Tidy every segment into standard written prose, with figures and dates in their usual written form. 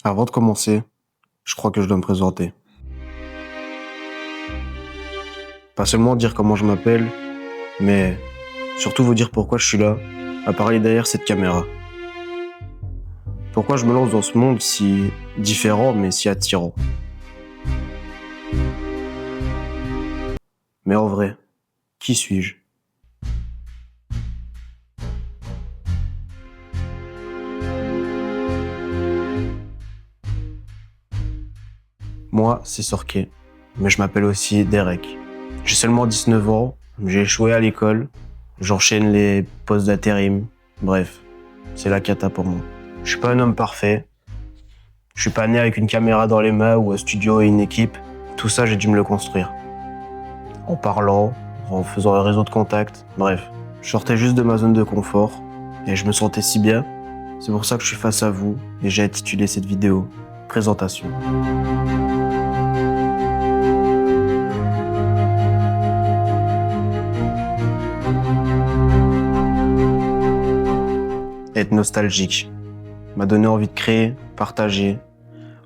Avant de commencer, je crois que je dois me présenter. Pas seulement dire comment je m'appelle, mais surtout vous dire pourquoi je suis là, à parler derrière cette caméra. Pourquoi je me lance dans ce monde si différent mais si attirant. Mais en vrai, qui suis-je? Moi, c'est Sorké, mais je m'appelle aussi Derek. J'ai seulement 19 ans, j'ai échoué à l'école, j'enchaîne les postes d'intérim, bref, c'est la cata pour moi. Je suis pas un homme parfait, je suis pas né avec une caméra dans les mains ou un studio et une équipe, tout ça j'ai dû me le construire. En parlant, en faisant un réseau de contacts, bref. Je sortais juste de ma zone de confort et je me sentais si bien. C'est pour ça que je suis face à vous et j'ai intitulé cette vidéo « Présentation ». Être nostalgique m'a donné envie de créer, partager,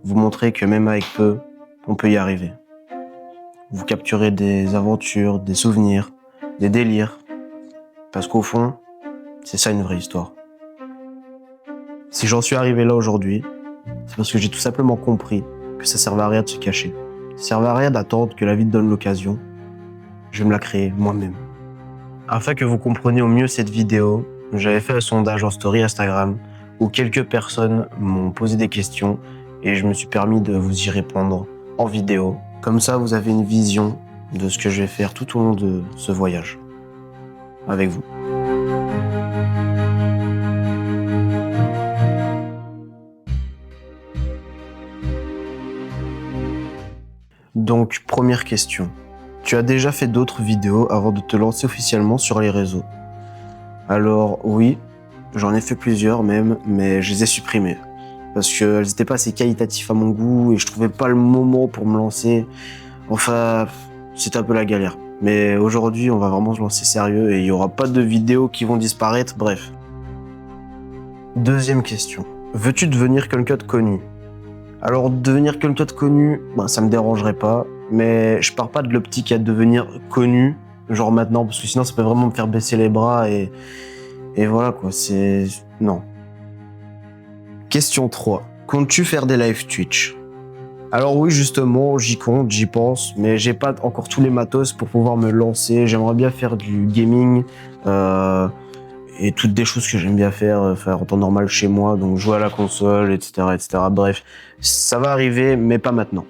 vous montrer que même avec peu, on peut y arriver. Vous capturez des aventures, des souvenirs, des délires, parce qu'au fond, c'est ça une vraie histoire. Si j'en suis arrivé là aujourd'hui, c'est parce que j'ai tout simplement compris que ça servait à rien de se cacher. Ça servait à rien d'attendre que la vie te donne l'occasion. Je vais me la créer moi-même. Afin que vous compreniez au mieux cette vidéo, j'avais fait un sondage en story Instagram où quelques personnes m'ont posé des questions et je me suis permis de vous y répondre en vidéo. Comme ça, vous avez une vision de ce que je vais faire tout au long de ce voyage avec vous. Donc, première question. Tu as déjà fait d'autres vidéos avant de te lancer officiellement sur les réseaux? Alors oui, j'en ai fait plusieurs même, mais je les ai supprimées. Parce qu'elles n'étaient pas assez qualitatives à mon goût et je trouvais pas le moment pour me lancer. Enfin, c'était un peu la galère. Mais aujourd'hui, on va vraiment se lancer sérieux et il n'y aura pas de vidéos qui vont disparaître, bref. Deuxième question. Veux-tu devenir quelqu'un de connu? Alors, devenir quelqu'un de connu, ça me dérangerait pas, mais je pars pas de l'optique à devenir connu, genre maintenant, parce que sinon ça peut vraiment me faire baisser les bras et voilà quoi, c'est... non. Question 3. Comptes-tu faire des live Twitch? Alors oui, justement, j'y compte, j'y pense, mais j'ai pas encore tous les matos pour pouvoir me lancer. J'aimerais bien faire du gaming, et toutes des choses que j'aime bien faire en temps normal chez moi, donc jouer à la console, etc., etc. Bref, ça va arriver, mais pas maintenant.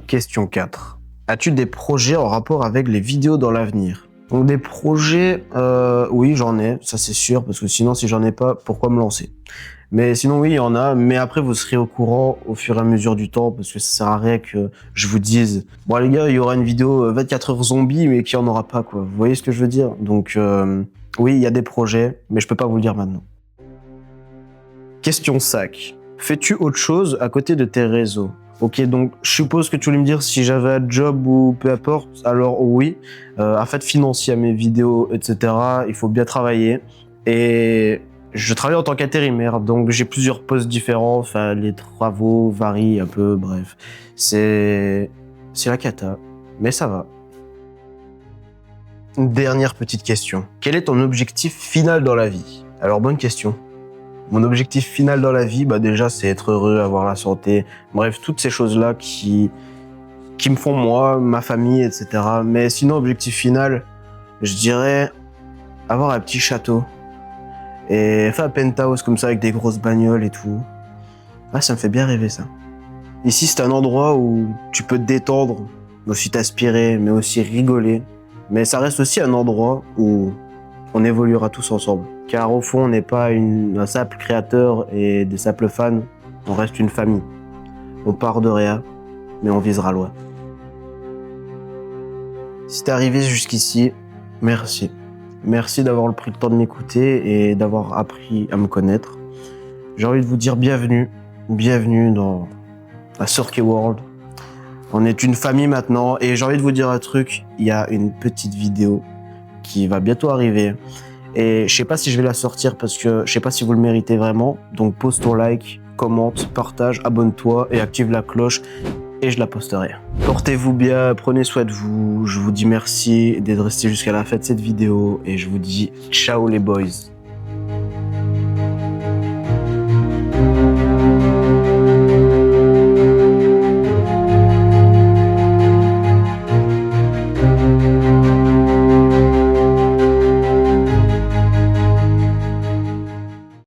Question 4. As-tu des projets en rapport avec les vidéos dans l'avenir? Donc des projets, oui, j'en ai, ça c'est sûr, parce que sinon, si j'en ai pas, pourquoi me lancer? Mais sinon, oui, il y en a, mais après, vous serez au courant au fur et à mesure du temps, parce que ça sert à rien que je vous dise « Bon, les gars, il y aura une vidéo 24 heures zombie, mais qu'il n'y en aura pas, quoi. » Vous voyez ce que je veux dire? Donc, oui, il y a des projets, mais je peux pas vous le dire maintenant. Question 5. Fais-tu autre chose à côté de tes réseaux? Ok, donc je suppose que tu voulais me dire si j'avais un job ou peu importe. Alors oui, afin de financer mes vidéos, etc., il faut bien travailler. Et je travaille en tant qu'intérimaire, donc j'ai plusieurs postes différents. Enfin, les travaux varient un peu, bref. C'est la cata, mais ça va. Dernière petite question. Quel est ton objectif final dans la vie? Alors, bonne question. Mon objectif final dans la vie, déjà, c'est être heureux, avoir la santé. Bref, toutes ces choses-là qui me font moi, ma famille, etc. Mais sinon, objectif final, je dirais avoir un petit château. Et faire un penthouse comme ça avec des grosses bagnoles et tout. Ah, ça me fait bien rêver, ça. Ici, c'est un endroit où tu peux te détendre, aussi t'inspirer, mais aussi rigoler. Mais ça reste aussi un endroit où on évoluera tous ensemble. Car au fond, on n'est pas un simple créateur et des simples fans, on reste une famille. On part de rien, mais on visera loin. Si t'es arrivé jusqu'ici, merci. Merci d'avoir pris le temps de m'écouter et d'avoir appris à me connaître. J'ai envie de vous dire bienvenue. Bienvenue dans la Sorké World. On est une famille maintenant et j'ai envie de vous dire un truc. Il y a une petite vidéo qui va bientôt arriver. Et je sais pas si je vais la sortir parce que je sais pas si vous le méritez vraiment. Donc pose ton like commente, partage, abonne-toi et active la cloche et je la posterai. Portez-vous bien, prenez soin de vous. Je vous dis merci d'être resté jusqu'à la fin de cette vidéo et je vous dis ciao les boys.